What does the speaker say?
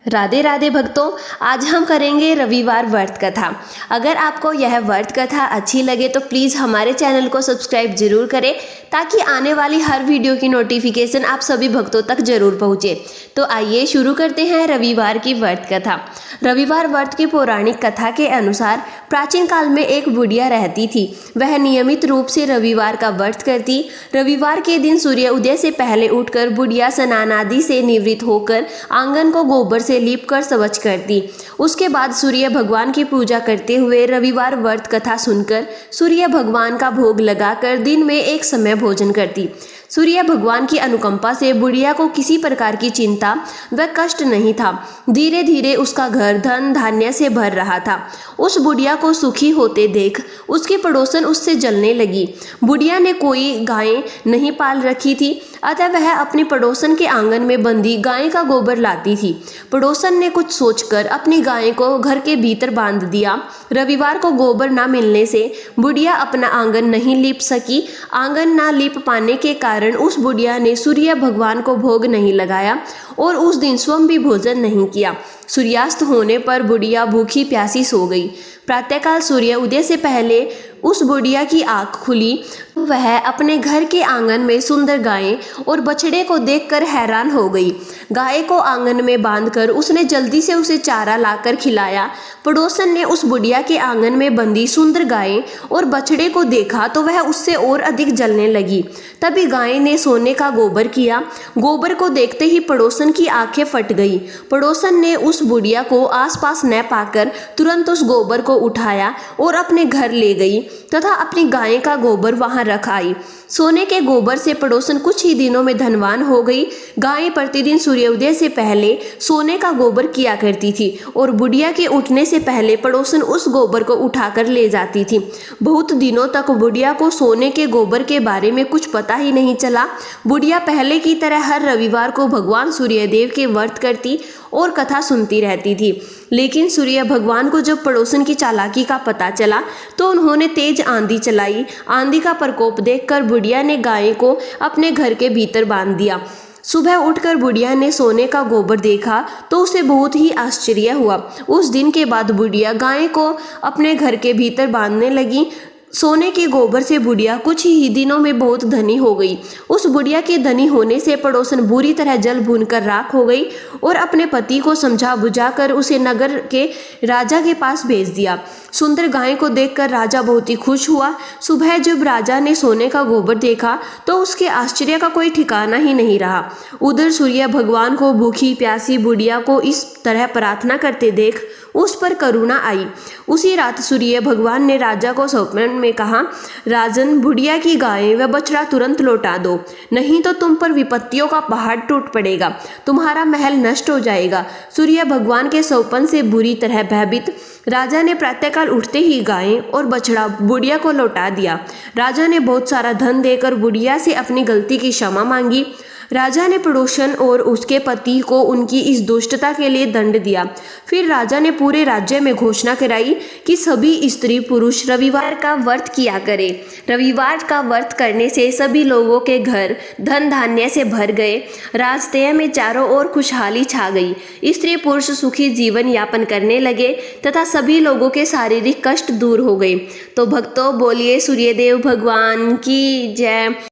राधे राधे भक्तों, आज हम करेंगे रविवार व्रत कथा। अगर आपको यह व्रत कथा अच्छी लगे तो प्लीज़ हमारे चैनल को सब्सक्राइब जरूर करें ताकि आने वाली हर वीडियो की नोटिफिकेशन आप सभी भक्तों तक जरूर पहुँचे। तो आइए शुरू करते हैं रविवार की व्रत कथा। रविवार व्रत की पौराणिक कथा के अनुसार प्राचीन काल में एक बुढ़िया रहती थी। वह नियमित रूप से रविवार का व्रत करती। रविवार के दिन सूर्य उदय से पहले उठकर बुढ़िया स्नान आदि से निवृत्त होकर आंगन को गोबर से लीप कर स्वच्छ करती। उसके बाद सूर्य भगवान की पूजा करते हुए रविवार व्रत कथा सुनकर सूर्य भगवान का भोग लगाकर दिन में एक समय भोजन करती। सूर्य भगवान की अनुकंपा से बुढ़िया को किसी प्रकार की चिंता व कष्ट नहीं था। धीरे धीरे उसका घर धन धान्य से भर रहा था। उस बुढ़िया को सुखी होते देख उसकी पड़ोसन उससे जलने लगी। बुढ़िया ने कोई गायें नहीं पाल रखी थी, अतः वह अपनी पड़ोसन के आंगन में बंधी गाय का गोबर लाती थी। पड़ोसन ने कुछ सोचकर अपनी गाय को घर के भीतर बांध दिया। रविवार को गोबर न मिलने से बुढ़िया अपना आंगन नहीं लीप सकी। आंगन न लीप पाने के कारण उस बुढ़िया ने सूर्य भगवान को भोग नहीं लगाया और उस दिन स्वयं भी भोजन नहीं किया। सूर्यास्त होने पर बुढ़िया भूखी प्यासी सो गई। प्रातःकाल सूर्य उदय से पहले उस बुढ़िया की आंख खुली। वह अपने घर के आंगन में सुंदर गायें और बछड़े को देखकर हैरान हो गई। गाय को आंगन में बांधकर उसने जल्दी से उसे चारा लाकर खिलाया। पड़ोसन ने उस बुढ़िया के आंगन में बंधी सुंदर गायें और बछड़े को देखा तो वह उससे और अधिक जलने लगी। तभी गाय ने सोने का गोबर किया। गोबर को देखते ही पड़ोसन की आंखें फट गई। पड़ोसन ने उस बुढ़िया को आसपास न पाकर तुरंत उस गोबर को उठाया और अपने घर ले गई तथा अपनी गाय का गोबर वहां रख आई। सोने के गोबर से पड़ोसन कुछ ही दिनों में धनवान हो गई। गाय प्रतिदिन सूर्योदय से पहले सोने का गोबर किया करती थी और बुढ़िया के उठने से पहले पड़ोसन उस गोबर को उठाकर ले जाती थी। बहुत दिनों तक बुढ़िया को सोने के गोबर के बारे में कुछ पता ही नहीं चला। बुढ़िया पहले की तरह हर रविवार को भगवान सूर्यदेव के व्रत करती और कथा सुनती रहती थी। लेकिन सूर्य भगवान को जब पड़ोसन की चालाकी का पता चला तो उन्होंने तेज आंधी चलाई। आंधी का प्रकोप देखकर बुढ़िया ने गाय को अपने घर के भीतर बांध दिया। सुबह उठकर बुढ़िया ने सोने का गोबर देखा तो उसे बहुत ही आश्चर्य हुआ। उस दिन के बाद बुढ़िया गाय को अपने घर के भीतर बांधने लगी। सोने के गोबर से बुढ़िया कुछ ही दिनों में बहुत धनी हो गई। उस बुढ़िया के धनी होने से पड़ोसन बुरी तरह जल भूनकर राख हो गई और अपने पति को समझा बुझाकर उसे नगर के राजा के पास भेज दिया। सुंदर गाय को देखकर राजा बहुत ही खुश हुआ। सुबह जब राजा ने सोने का गोबर देखा तो उसके आश्चर्य का कोई ठिकाना ही नहीं रहा। उधर सूर्य भगवान को भूखी प्यासी बुढ़िया को इस तरह प्रार्थना करते देख उस पर करुणा आई। उसी रात सूर्य भगवान ने राजा को स्वप्न में कहा, राजन, बुढ़िया की गाय व बछड़ा तुरंत लौटा दो, नहीं तो तुम पर विपत्तियों का पहाड़ टूट पड़ेगा, तुम्हारा महल नष्ट हो जाएगा। सूर्य भगवान के स्वप्न से बुरी तरह भयभीत राजा ने प्रातःकाल उठते ही गाय और बछड़ा बुढ़िया को लौटा दिया। राजा ने बहुत सारा धन देकर बुढ़िया से अपनी गलती की क्षमा मांगी। राजा ने पड़ोसन और उसके पति को उनकी इस दुष्टता के लिए दंड दिया। फिर राजा ने पूरे राज्य में घोषणा कराई कि सभी स्त्री पुरुष रविवार का व्रत किया करें। रविवार का व्रत करने से सभी लोगों के घर धन धान्य से भर गए। राजतय में चारों ओर खुशहाली छा गई। स्त्री पुरुष सुखी जीवन यापन करने लगे तथा सभी लोगों के शारीरिक कष्ट दूर हो गए। तो भक्तों, बोलिए सूर्यदेव भगवान की जय।